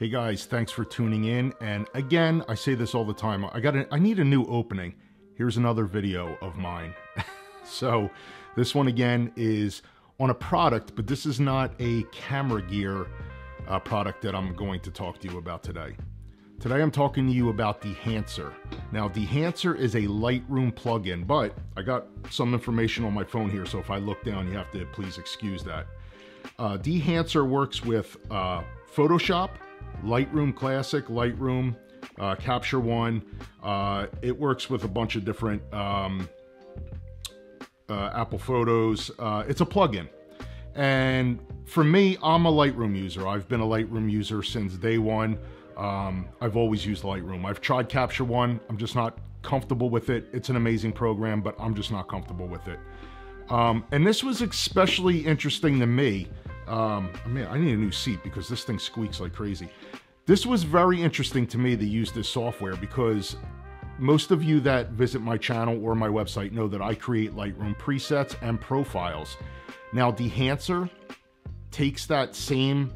Hey guys, thanks for tuning in. And again, I say this all the time, I need a new opening. Here's another video of mine. So this one again is on a product, but this is not a camera gear product that I'm going to talk to you about today. Today I'm talking to you about Dehancer. Now Dehancer is a Lightroom plugin, but I got some information on my phone here, so if I look down, you have to please excuse that. Dehancer works with Photoshop, Lightroom Classic, Lightroom, Capture One. It works with a bunch of different Apple Photos. It's a plugin. And for me, I'm a Lightroom user. I've been a Lightroom user since day one. I've always used Lightroom. I've tried Capture One. I'm just not comfortable with it. It's an amazing program, but I'm just not comfortable with it. And this was especially interesting to me. Man, I need a new seat because this thing squeaks like crazy. This was very interesting to me to use this software because most of you that visit my channel or my website know that I create Lightroom presets and profiles. Now, Dehancer takes that same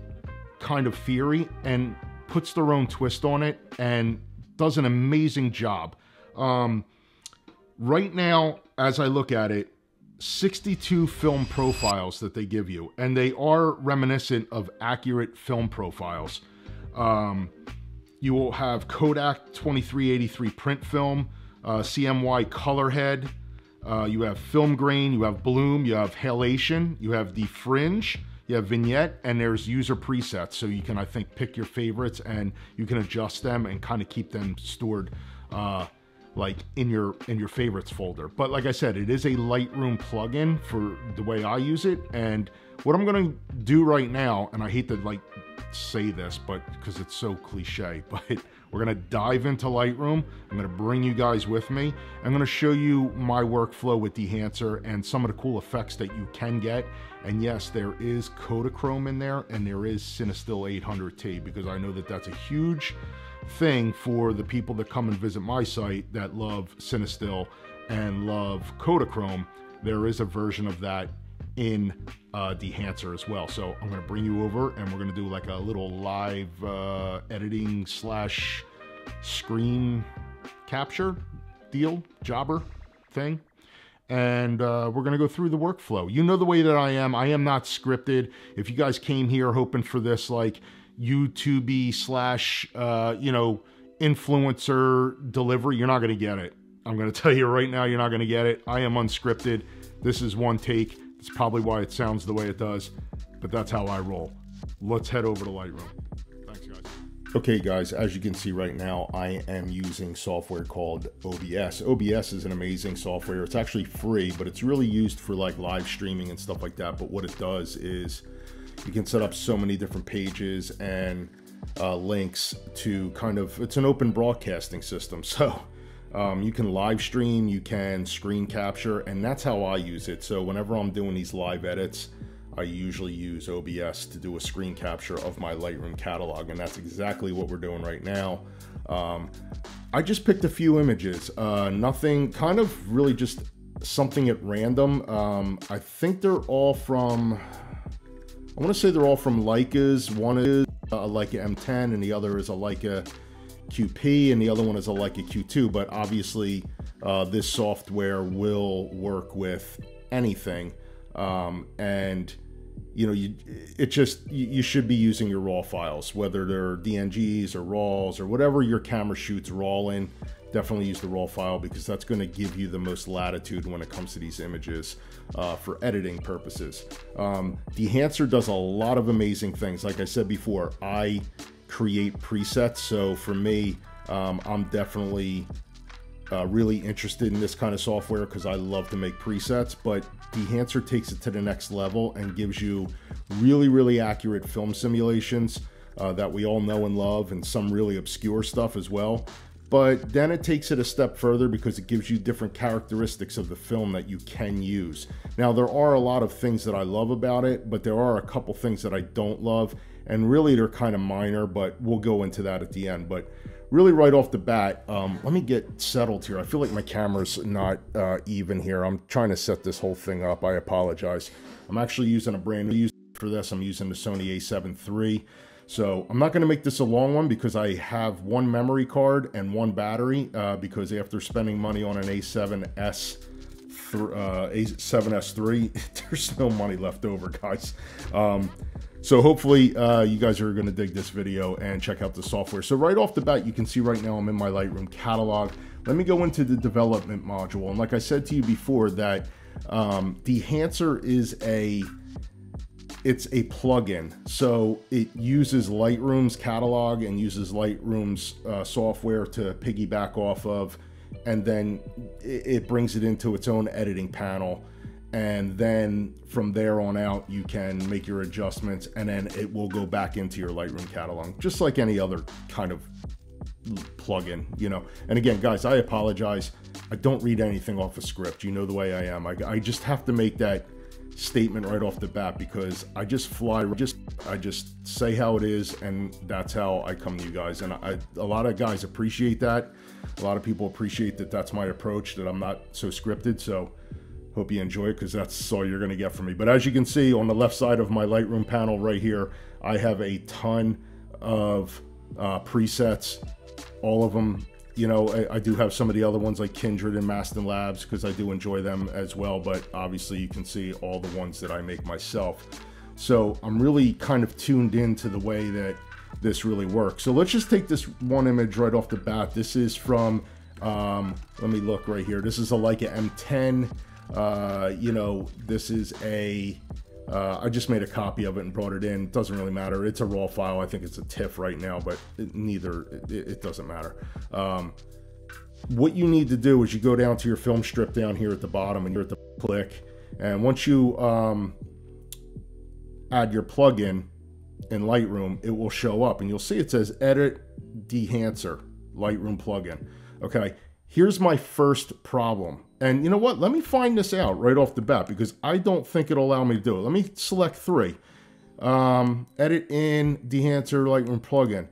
kind of theory and puts their own twist on it and does an amazing job. Right now, as I look at it, 62 film profiles that they give you, and they are reminiscent of accurate film profiles. You will have Kodak 2383 print film, CMY color head, you have film grain, you have bloom, you have halation, you have the fringe, you have vignette, and there's user presets. So you can, I think, pick your favorites and you can adjust them and kind of keep them stored like in your favorites folder. But like I said, it is a Lightroom plugin for the way I use it. And what I'm gonna do right now, and I hate to like say this, but because it's so cliche, but we're gonna dive into Lightroom. I'm gonna bring you guys with me. I'm gonna show you my workflow with Dehancer and some of the cool effects that you can get. And yes, there is Kodachrome in there, and there is Cinestill 800T, because I know that that's a huge thing for the people that come and visit my site that love Cinestill and love Kodachrome. There is a version of that in Dehancer as well. So I'm going to bring you over and we're going to do like a little live editing slash screen capture deal, jobber thing. And we're going to go through the workflow. You know the way that I am not scripted. If you guys came here hoping for this like YouTube slash, you know, influencer delivery, you're not going to get it. I'm going to tell you right now, you're not going to get it. I am unscripted. This is one take. It's probably why it sounds the way it does, but that's how I roll. Let's head over to Lightroom. Thanks, guys. Okay, guys, as you can see right now, I am using software called OBS. OBS is an amazing software. It's actually free, but it's really used for like live streaming and stuff like that. But what it does is you can set up so many different pages and links to kind of, it's an open broadcasting system. So you can live stream, you can screen capture, and that's how I use it. So whenever I'm doing these live edits, I usually use OBS to do a screen capture of my Lightroom catalog, and that's exactly what we're doing right now. I just picked a few images, nothing, kind of really just something at random. I think they're all from, I want to say they're all from Leicas. One is a Leica M10 and the other is a Leica QP and the other one is a Leica Q2, but obviously this software will work with anything. And you know, you should be using your raw files, whether they're DNGs or RAWs or whatever your camera shoots RAW in. Definitely use the raw file because that's going to give you the most latitude when it comes to these images for editing purposes. Dehancer does a lot of amazing things. Like I said before, I create presets, so for me, I'm definitely really interested in this kind of software because I love to make presets, but Dehancer takes it to the next level and gives you really, really accurate film simulations that we all know and love, and some really obscure stuff as well. But then it takes it a step further because it gives you different characteristics of the film that you can use. Now, there are a lot of things that I love about it, but there are a couple things that I don't love, and really they're kind of minor, but we'll go into that at the end. But really right off the bat, let me get settled here. I feel like my camera's not even here. I'm trying to set this whole thing up. I apologize. I'm actually using a brand new for this. I'm using the Sony A7 III. So I'm not going to make this a long one because I have one memory card and one battery, because after spending money on an A7S3, there's no money left over, guys. So hopefully you guys are going to dig this video and check out the software. So right off the bat, you can see right now I'm in my Lightroom catalog. Let me go into the development module. And like I said to you before, that Dehancer is it's a plugin. So it uses Lightroom's catalog and uses Lightroom's software to piggyback off of, and then it brings it into its own editing panel. And then from there on out, you can make your adjustments, and then it will go back into your Lightroom catalog, just like any other kind of plugin, you know. And again, guys, I apologize. I don't read anything off a script. You know the way I am. I just have to make that statement right off the bat because I just I just say how it is, and that's how I come to you guys. And a lot of guys appreciate that. A lot of people appreciate that that's my approach, that I'm not so scripted. So hope you enjoy it, because that's all you're going to get from me. But as you can see on the left side of my Lightroom panel right here, I have a ton of presets, all of them. You know, I do have some of the other ones like Kindred and Maston Labs because I do enjoy them as well, but obviously you can see all the ones that I make myself. So I'm really kind of tuned into the way that this really works. So let's just take this one image right off the bat. This is from, let me look right here. This is a Leica M10. You know, this is a, I just made a copy of it and brought it in. It doesn't really matter. It's a raw file. I think it's a TIFF right now, but it doesn't matter. What you need to do is you go down to your film strip down here at the bottom, and you're at the click. And once you add your plugin in Lightroom, it will show up, and you'll see it says Edit Dehancer Lightroom plugin. Okay, here's my first problem. And you know what? Let me find this out right off the bat, because I don't think it'll allow me to do it. Let me select 3. Edit in Dehancer Lightroom plugin.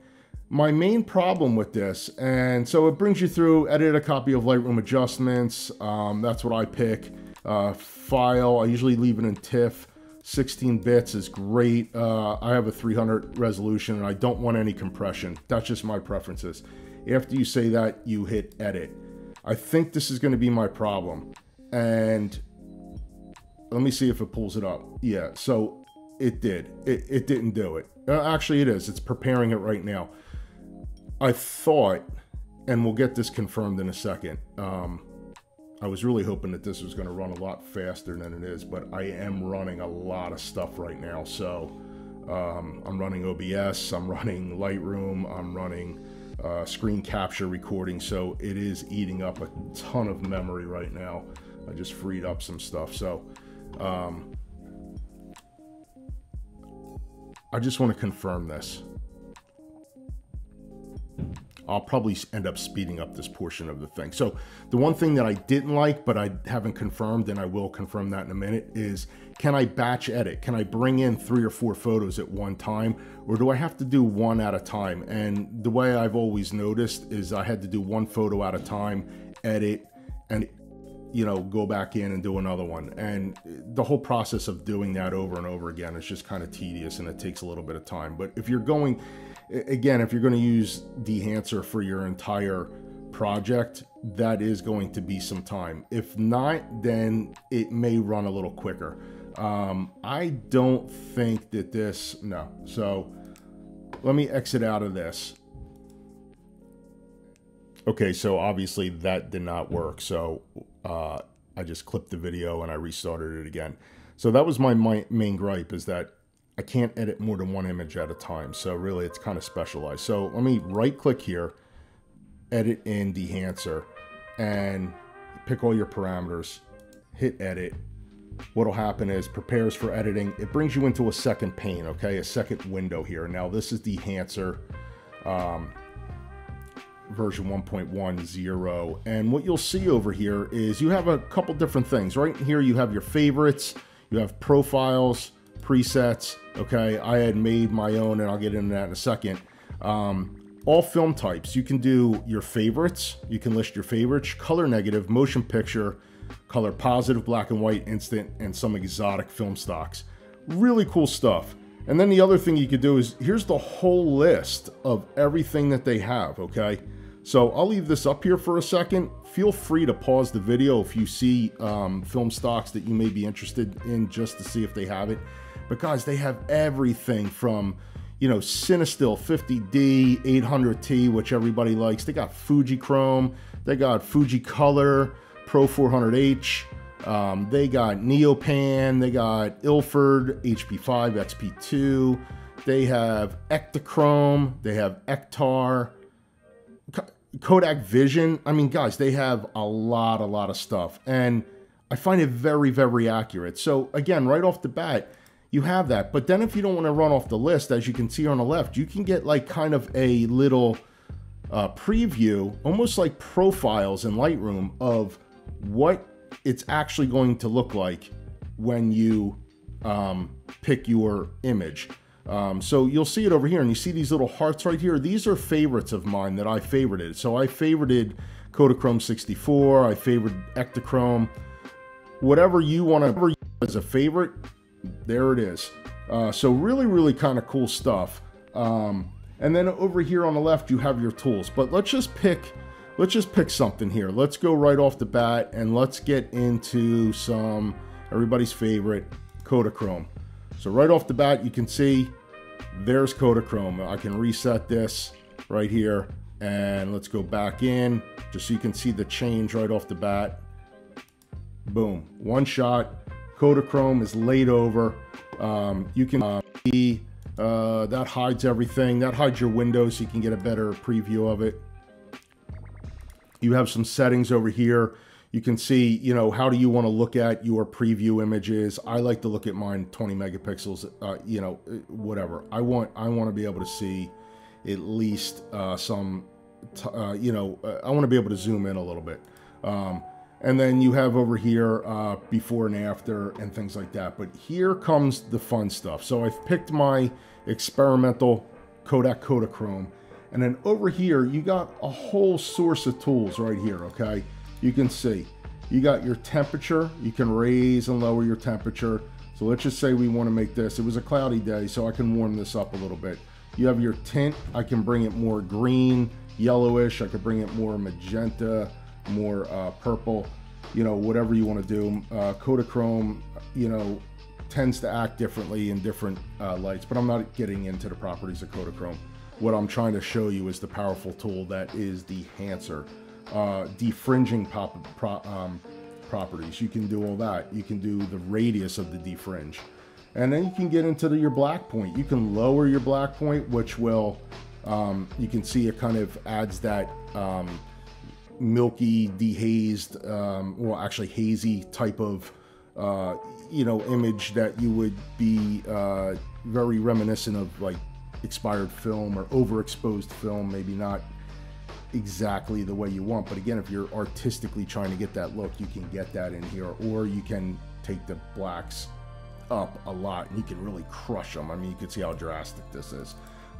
My main problem with this, and so it brings you through, edit a copy of Lightroom adjustments. That's what I pick. File, I usually leave it in TIFF. 16 bits is great. I have a 300 resolution and I don't want any compression. That's just my preferences. After you say that, you hit edit. I think this is going to be my problem. And let me see if it pulls it up. Yeah, so it did. It didn't do it. Actually, it is. It's preparing it right now. I thought, and we'll get this confirmed in a second, I was really hoping that this was going to run a lot faster than it is, but I am running a lot of stuff right now. So I'm running OBS, I'm running Lightroom, I'm running screen capture recording, so it is eating up a ton of memory right now. I just freed up some stuff, so I just want to confirm this. I'll probably end up speeding up this portion of the thing. So the one thing that I didn't like, but I haven't confirmed, and I will confirm that in a minute, is can I batch edit? Can I bring in 3 or 4 photos at one time, or do I have to do one at a time? And the way I've always noticed is I had to do 1 photo at a time, edit, and you know, go back in and do another one. And the whole process of doing that over and over again is just kind of tedious, and it takes a little bit of time. But if you're going, again, if you're going to use Dehancer for your entire project, that is going to be some time. If not, then it may run a little quicker. I don't think that this, no. So let me exit out of this. Okay, so obviously that did not work. So I just clipped the video and I restarted it again. So that was my main gripe, is that I can't edit more than 1 image at a time. So really it's kind of specialized. So let me right click here, edit in Dehancer, and pick all your parameters, hit edit. What'll happen is prepares for editing. It brings you into a second pane, okay? A second window here. Now this is Dehancer version 1.10. And what you'll see over here is you have a couple different things. Right here you have your favorites, you have profiles, presets, okay? I had made my own, and I'll get into that in a second. All film types, you can do your favorites, you can list your favorites, color negative, motion picture, color positive, black and white, instant, and some exotic film stocks. Really cool stuff. And then the other thing you could do is, here's the whole list of everything that they have, okay? So I'll leave this up here for a second. Feel free to pause the video if you see film stocks that you may be interested in, just to see if they have it. But guys, they have everything from, you know, Cinestill 50D, 800T, which everybody likes. They got Fujichrome, they got Fujicolor, Pro 400H, they got Neopan, they got Ilford, HP5, XP2, they have Ektachrome, they have Ektar, Kodak Vision. I mean, guys, they have a lot of stuff, and I find it very, very accurate. So again, right off the bat, you have that. But then if you don't want to run off the list, as you can see on the left, you can get like kind of a little preview, almost like profiles in Lightroom, of what it's actually going to look like when you pick your image. So you'll see it over here, and you see these little hearts right here. These are favorites of mine that I favorited. So I favorited Kodachrome 64, I favored Ektachrome. Whatever you want to use as a favorite, there it is. So really kind of cool stuff. And then over here on the left, you have your tools. But let's just pick something here. Let's go right off the bat, and let's get into some everybody's favorite, Kodachrome. So right off the bat, you can see there's Kodachrome. I can reset this right here, and let's go back in just so you can see the change right off the bat. Boom, one shot. Kodachrome is laid over. You can see that hides everything. That hides your windows, so you can get a better preview of it. You have some settings over here. You can see, you know, how do you want to look at your preview images. I like to look at mine 20 megapixels, you know, whatever. I want to be able to see at least some, you know, I want to be able to zoom in a little bit. And then you have over here before and after and things like that. But here comes the fun stuff. So I've picked my experimental Kodak Kodachrome. And then over here, you got a whole source of tools right here, okay? You can see, you got your temperature. You can raise and lower your temperature. So let's just say we want to make this. It was a cloudy day, so I can warm this up a little bit. You have your tint. I can bring it more green, yellowish. I could bring it more magenta, more purple, you know, whatever you want to do. Kodachrome, you know, tends to act differently in different lights, but I'm not getting into the properties of Kodachrome. What I'm trying to show you is the powerful tool that is Dehancer. Defringing properties. You can do all that. You can do the radius of the defringe. And then you can get into your black point. You can lower your black point, which will, you can see it kind of adds that milky, dehazed, well, actually hazy type of, you know, image that you would be very reminiscent of like expired film or overexposed film, maybe not exactly the way you want. But again, if you're artistically trying to get that look, you can get that in here, or you can take the blacks up a lot and you can really crush them. I mean, you can see how drastic this is.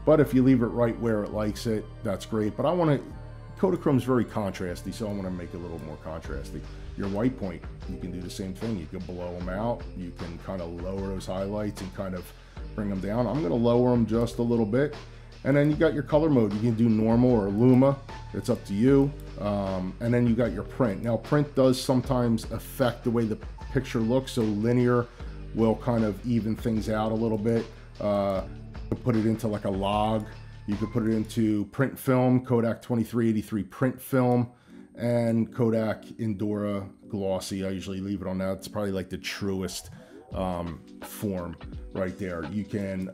But if you leave it right where it likes it, that's great. But I want to, Kodachrome's very contrasty, so I want to make it a little more contrasty. Your white point, you can do the same thing. You can blow them out. You can kind of lower those highlights and kind of bring them down. I'm going to lower them just a little bit. And then you got your color mode. You can do normal or Luma. It's up to you. And then you got your print. Now, print does sometimes affect the way the picture looks, so linear will kind of even things out a little bit. Put it into like a log. You could put it into print film, Kodak 2383 print film, and Kodak Indora glossy. I usually leave it on that. It's probably like the truest form right there. You can,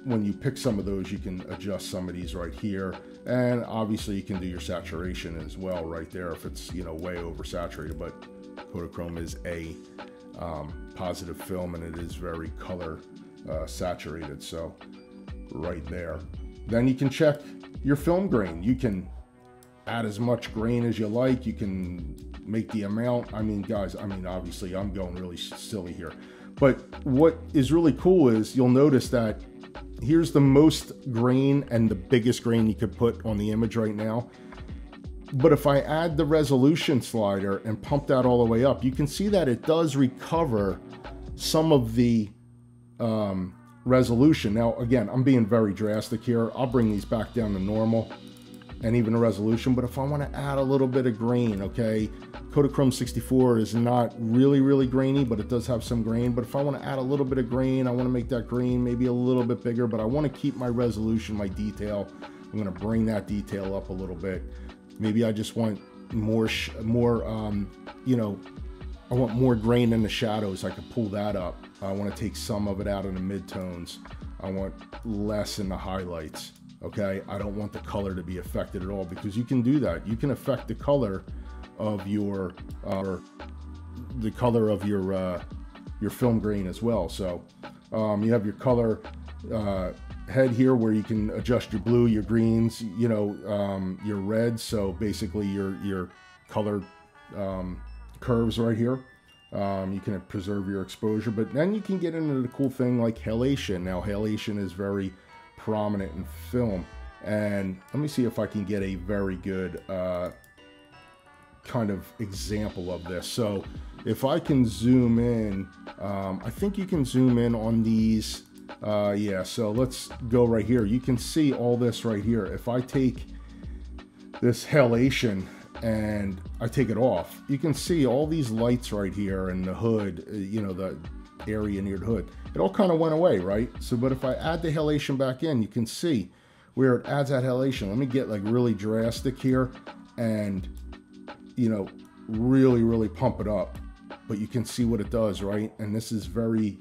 when you pick some of those, you can adjust some of these right here. And obviously you can do your saturation as well right there if it's, you know, way oversaturated. But Kodachrome is a positive film, and it is very color saturated. So right there. Then you can check your film grain. You can add as much grain as you like. You can make the amount. I mean, guys, I mean, obviously I'm going really silly here. But what is really cool is you'll notice that here's the most grain and the biggest grain you could put on the image right now. But if I add the resolution slider and pump that all the way up, you can see that it does recover some of the resolution. Now, again, I'm being very drastic here. I'll bring these back down to normal and even a resolution, but if I want to add a little bit of grain, okay, Kodachrome 64 is not really grainy, but it does have some grain. But if I want to add a little bit of grain, I want to make that grain maybe a little bit bigger, but I want to keep my resolution, my detail. I'm going to bring that detail up a little bit. Maybe I just want more, you know, I want more grain in the shadows. I could pull that up. I want to take some of it out in the midtones. I want less in the highlights. Okay, I don't want the color to be affected at all, because you can do that. You can affect the color of your film grain as well. So you have your color head here where you can adjust your blue, your greens, you know, your reds. So basically your color curves right here. You can preserve your exposure, but then you can get into the cool thing like halation. Now, halation is very prominent in film, and let me see if I can get a very good kind of example of this. So if I can zoom in, I think you can zoom in on these. Yeah, so let's go right here. You can see all this right here. If I take this halation and I take it off, you can see all these lights right here and the hood, you know, the area near the hood. It all kind of went away, right? So, but if I add the halation back in, you can see where it adds that halation. Let me get like really drastic here and, you know, really pump it up. But you can see what it does, right? And this is very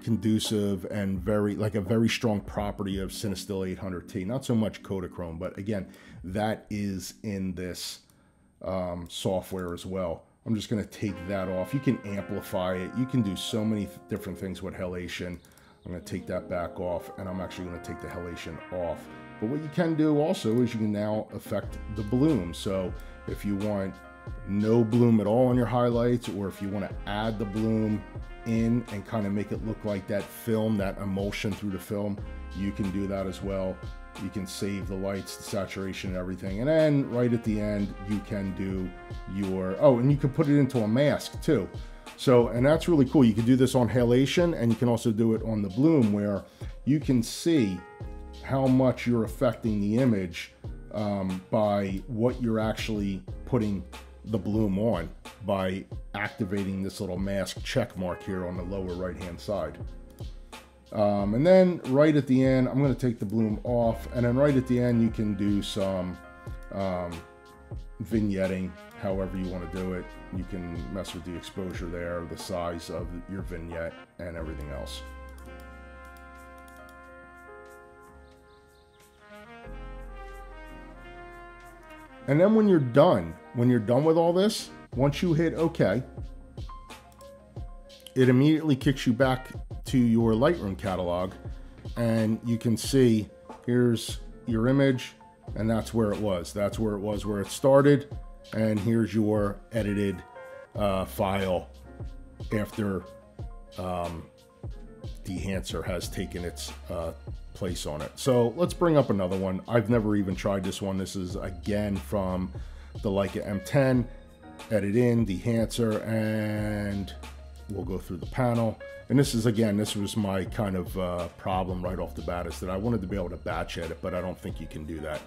conducive and very, like a very strong property of Cinestill 800T. Not so much Kodachrome, but again, that is in this software as well. I'm just going to take that off. You can amplify it. You can do so many different things with halation. I'm going to take that back off, and I'm actually going to take the halation off. But what you can do also is you can now affect the bloom. So if you want no bloom at all on your highlights, or if you want to add the bloom in and kind of make it look like that film, that emulsion through the film, you can do that as well. You can save the lights, the saturation, and everything. And then right at the end, you can do your, oh, and you can put it into a mask too. So, and that's really cool. You can do this on halation, and you can also do it on the bloom, where you can see how much you're affecting the image by what you're actually putting the bloom on, by activating this little mask check mark here on the lower right hand side. And then right at the end, I'm going to take the bloom off, and then right at the end you can do some vignetting, however you want to do it. You can mess with the exposure there, the size of your vignette, and everything else. And then when you're done with all this, once you hit OK, it immediately kicks you back to your Lightroom catalog, and you can see here's your image, and that's where it was. That's where it was, where it started, and here's your edited file after Dehancer has taken its place on it. So let's bring up another one. I've never even tried this one. This is again from the Leica M10. Edit in, Dehancer, and we'll go through the panel. And this is, again, this was my kind of problem right off the bat, is that I wanted to be able to batch edit, but I don't think you can do that.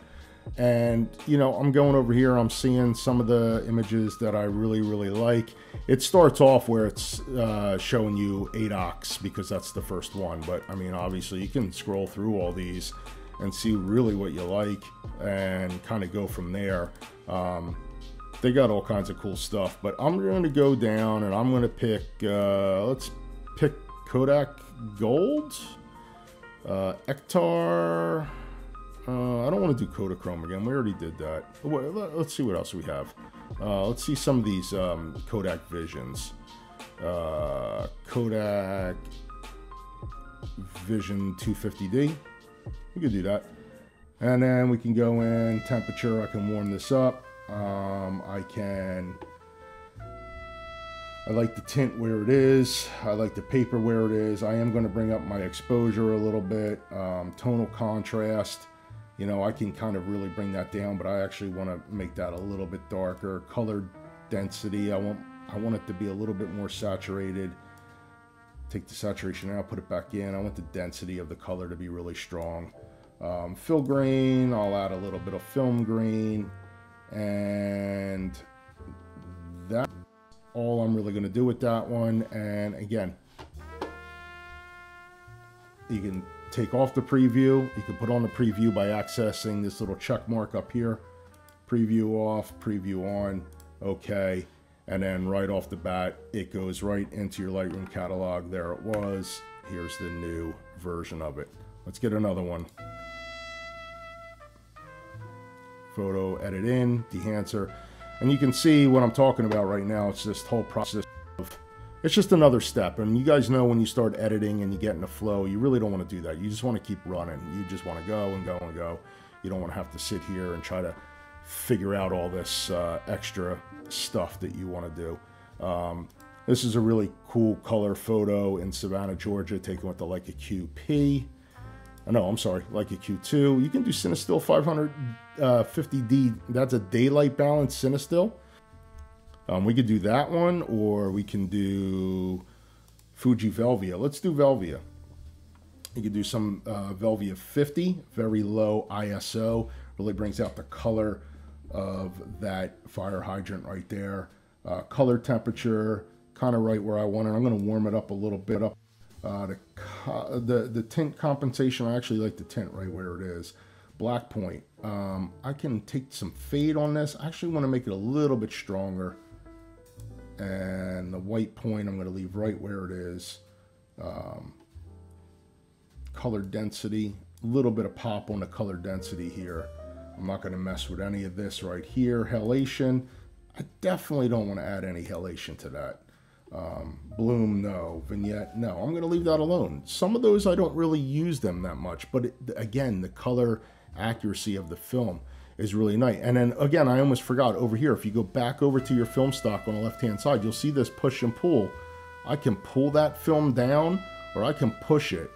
And, you know, I'm going over here, I'm seeing some of the images that I really like. It starts off where it's showing you 8-ox, because that's the first one. But, I mean, obviously, you can scroll through all these and see really what you like and kind of go from there. They got all kinds of cool stuff, but I'm going to go down and I'm going to pick, let's pick Kodak Gold, Ektar. I don't want to do Kodachrome again. We already did that. Let's see what else we have. Let's see some of these Kodak Visions. Kodak Vision 250D. We could do that. And then we can go in temperature. I can warm this up. I like the tint where it is. I like the paper where it is. I am going to bring up my exposure a little bit. Tonal contrast, you know, I can kind of really bring that down, but I actually want to make that a little bit darker. Color density, I want it to be a little bit more saturated. Take the saturation out, put it back in. I want the density of the color to be really strong. Fill grain, I'll add a little bit of film grain, and that's all I'm really going to do with that one. And again, you can take off the preview. You can put on the preview by accessing this little check mark up here. Preview off, preview on, okay. And then right off the bat, it goes right into your Lightroom catalog. There it was. Here's the new version of it. Let's get another one. Photo, edit in, Dehancer. And you can see what I'm talking about right now. It's this whole process of, it's just another step. And you guys know when you start editing and you get in the flow, you really don't want to do that. You just want to keep running. You just want to go and go and go. You don't want to have to sit here and try to figure out all this extra stuff that you want to do. This is a really cool color photo in Savannah, Georgia, taken with the Leica QP. No, I'm sorry, Leica Q2. You can do Cinestill 550D. That's a daylight balance Cinestill. We could do that one, or we can do Fuji Velvia. Let's do Velvia. You could do some Velvia 50, very low ISO. Really brings out the color of that fire hydrant right there. Color temperature, kind of right where I want it. I'm going to warm it up a little bit. The tint compensation, I actually like the tint right where it is. Black point. I can take some fade on this. I actually want to make it a little bit stronger. And the white point, I'm going to leave right where it is. Color density, a little bit of pop on the color density here. I'm not going to mess with any of this right here. Halation, I definitely don't want to add any halation to that. Bloom, no. Vignette, no. I'm going to leave that alone. Some of those, I don't really use them that much. But again, the color accuracy of the film is really nice. And then again, I almost forgot over here, if you go back over to your film stock on the left-hand side, you'll see this push and pull. I can pull that film down, or I can push it.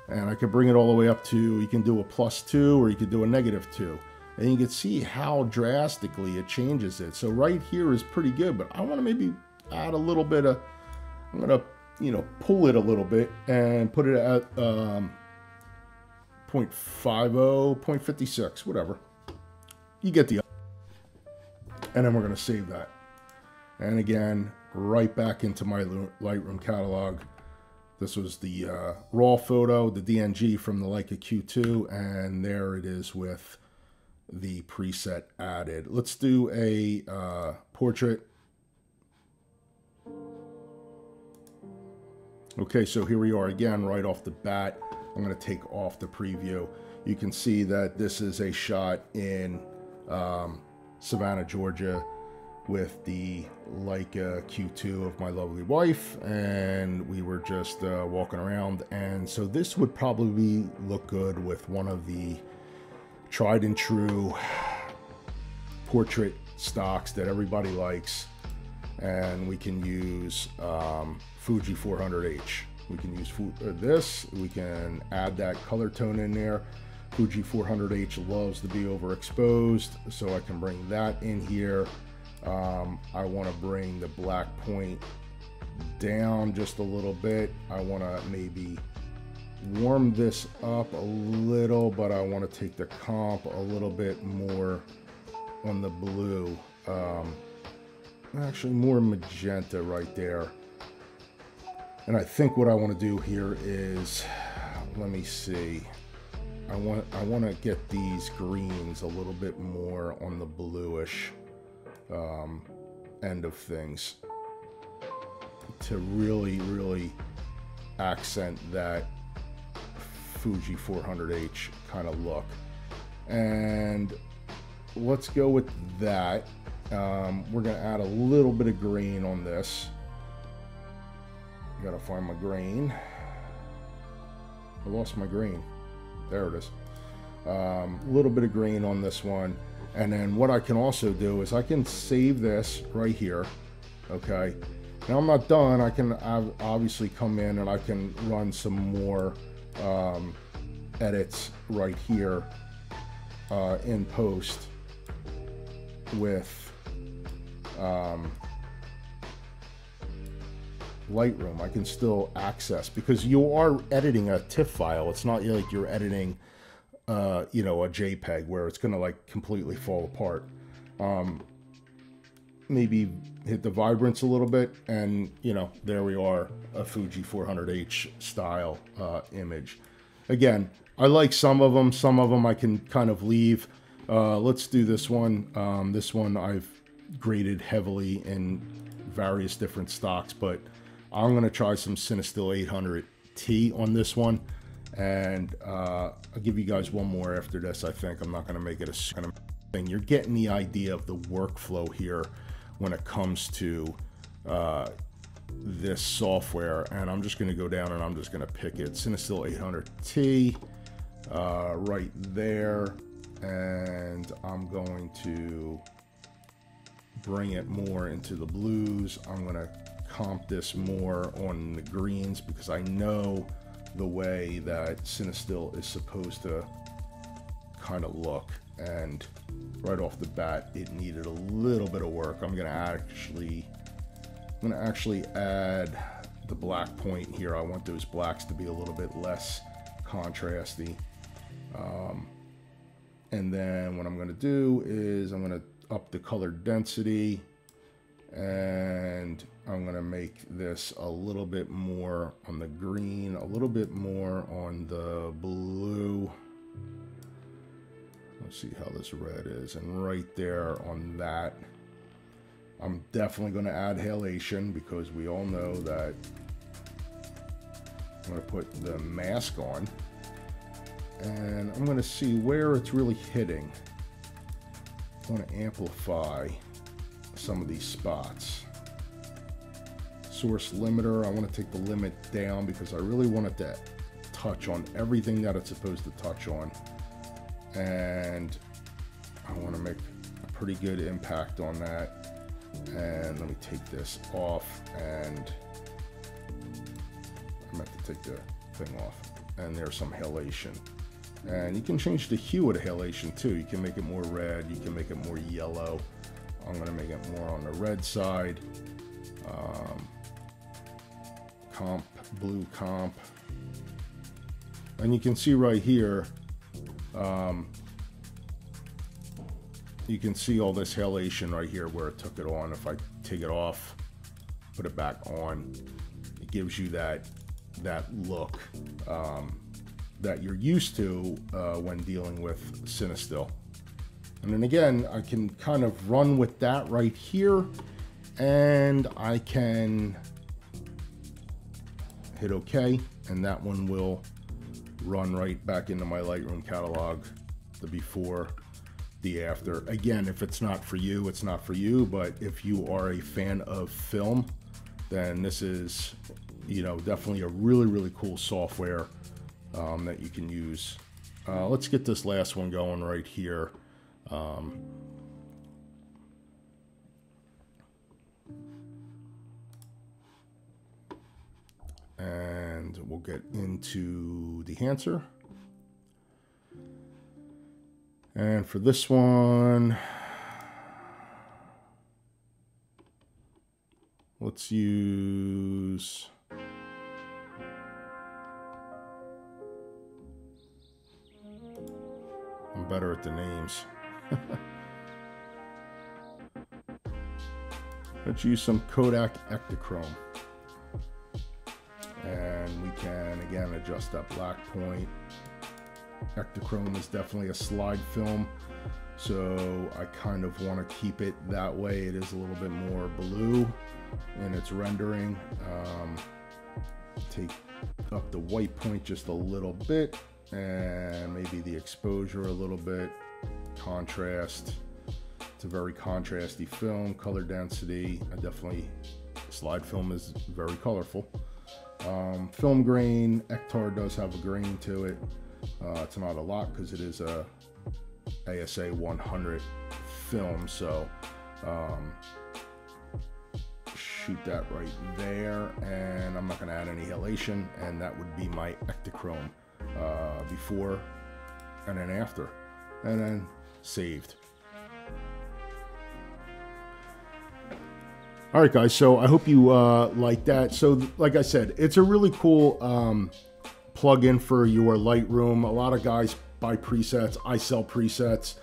And I can bring it all the way up to, you can do a +2 or you could do a -2. And you can see how drastically it changes it. So right here is pretty good, but I want to maybe add a little bit of, I'm going to, you know, pull it a little bit and put it at 0.50, 0.56, whatever. You get the, and then we're going to save that. And again, right back into my Lightroom catalog. This was the raw photo, the DNG from the Leica Q2, and there it is with the preset added. Let's do a portrait. Okay, so here we are again, right off the bat. I'm going to take off the preview. You can see that this is a shot in Savannah, Georgia, with the Leica Q2 of my lovely wife, and we were just walking around. And so this would probably look good with one of the tried and true portrait stocks that everybody likes. And we can use Fuji 400H. We can use this. We can add that color tone in there. Fuji 400H loves to be overexposed, so I can bring that in here. I want to bring the black point down just a little bit. I want to maybe warm this up a little, but I want to take the comp a little bit more on the blue. Actually more magenta right there. And I think what I want to do here is, let me see. I want to get these greens a little bit more on the bluish end of things to really accent that Fuji 400H kind of look. And let's go with that. We're going to add a little bit of green on this. Got to find my green. I lost my green. There it is. A little bit of green on this one. And then what I can also do is I can save this right here. Okay. Now I'm not done. I can obviously come in and I can run some more edits right here in post with Lightroom, I can still access, because you are editing a TIFF file. It's not like you're editing, you know, a JPEG where it's going to like completely fall apart. Maybe hit the vibrance a little bit, and you know, there we are, a Fuji 400H style image. Again, I like some of them I can kind of leave. Let's do this one. This one I've graded heavily in various different stocks, but I'm going to try some Cinestill 800T on this one, and I'll give you guys one more after this. I think I'm not going to make it a kind of thing. You're getting the idea of the workflow here when it comes to this software, and I'm just going to go down and I'm just going to pick it, Cinestill 800T, right there, and I'm going to bring it more into the blues. I'm going to comp this more on the greens, because I know the way that Cinestill is supposed to kind of look, and right off the bat it needed a little bit of work. I'm going to actually add the black point here. I want those blacks to be a little bit less contrasty, and then what I'm going to do is I'm going to up the color density, and I'm going to make this a little bit more on the green, a little bit more on the blue. Let's see how this red is, and right there on that. I'm definitely going to add halation, because we all know that I'm going to put the mask on, and I'm going to see where it's really hitting. I want to amplify some of these spots. Source limiter, I want to take the limit down, because I really want it to touch on everything that it's supposed to touch on, and I want to make a pretty good impact on that. And let me take this off, and I meant to take the thing off, and there's some halation. And you can change the hue of the halation too. You can make it more red, you can make it more yellow. I'm going to make it more on the red side. Comp, blue comp. And you can see right here, you can see all this halation right here where it took it on. If I take it off, put it back on, it gives you that look that you're used to when dealing with Cinestill. And then again, I can kind of run with that right here, and I can hit OK, and that one will run right back into my Lightroom catalog, the before, the after. Again, if it's not for you, it's not for you, but if you are a fan of film, then this is, you know, definitely a really, really cool software that you can use. Let's get this last one going right here. And we'll get into Dehancer. And for this one, let's use I'm better at the names. Let's use some Kodachrome. And we can again adjust that black point. Kodachrome is definitely a slide film, so I kind of want to keep it that way. It is a little bit more blue in its rendering. Take up the white point just a little bit, and maybe the exposure a little bit. Contrast. It's a very contrasty film. Color density, slide film is very colorful. Film grain, Ektar does have a grain to it. It's not a lot because it is a ASA 100 film, so shoot that right there, and I'm not going to add any halation, and that would be my Kodachrome before and then after, and then saved. All right, guys, so I hope you like that. So like I said, it's a really cool plug-in for your Lightroom. A lot of guys buy presets. I sell presets.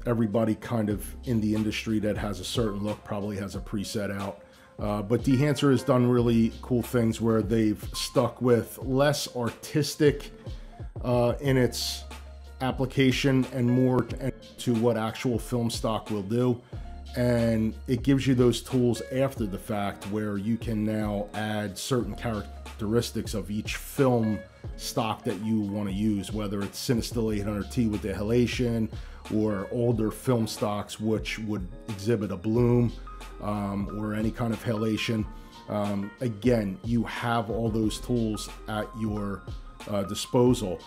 Everybody kind of in the industry that has a certain look probably has a preset out. But Dehancer has done really cool things where they've stuck with less artistic in its application and more to what actual film stock will do. And it gives you those tools after the fact where you can now add certain characteristics of each film stock that you want to use, whether it's Cinestill 800T with the halation or older film stocks which would exhibit a bloom or any kind of halation. Again, you have all those tools at your disposal.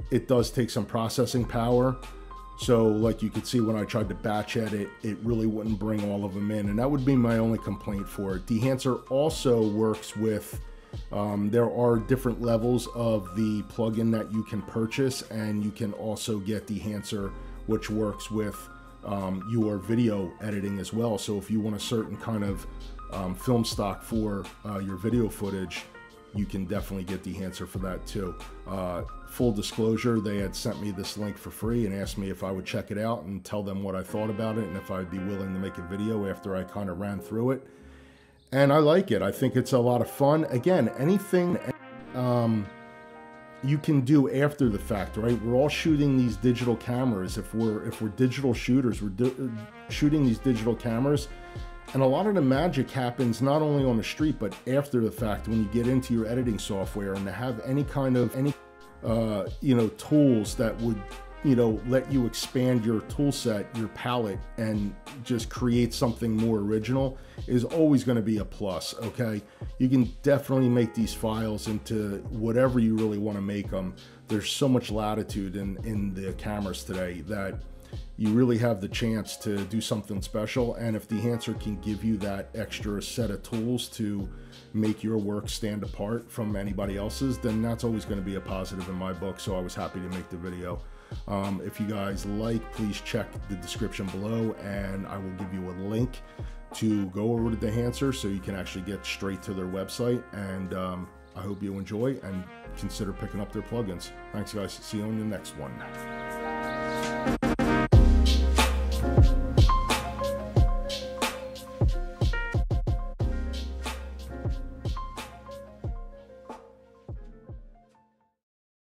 It does take some processing power. So like you could see when I tried to batch edit, it really wouldn't bring all of them in. And that would be my only complaint for it. Dehancer also works with, there are different levels of the plugin that you can purchase, and you can also get Dehancer, which works with your video editing as well. So if you want a certain kind of film stock for your video footage, you can definitely get Dehancer for that too. Full disclosure, they had sent me this link for free and asked me if I would check it out and tell them what I thought about it and if I'd be willing to make a video after I kind of ran through it. And I like it. I think it's a lot of fun. Again, anything you can do after the fact, right? We're all shooting these digital cameras. If we're digital shooters, we're shooting these digital cameras. And a lot of the magic happens not only on the street, but after the fact when you get into your editing software, and to have any kind of tools that would let you expand your tool set, your palette, and just create something more original is always going to be a plus. Okay, you can definitely make these files into whatever you really want to make them. There's so much latitude in the cameras today that you really have the chance to do something special. And if Dehancer can give you that extra set of tools to make your work stand apart from anybody else's, then that's always going to be a positive in my book. So I was happy to make the video. If you guys like, please check the description below, and I will give you a link to go over to Dehancer so you can actually get straight to their website. And I hope you enjoy and consider picking up their plugins. Thanks, guys. See you on the next one.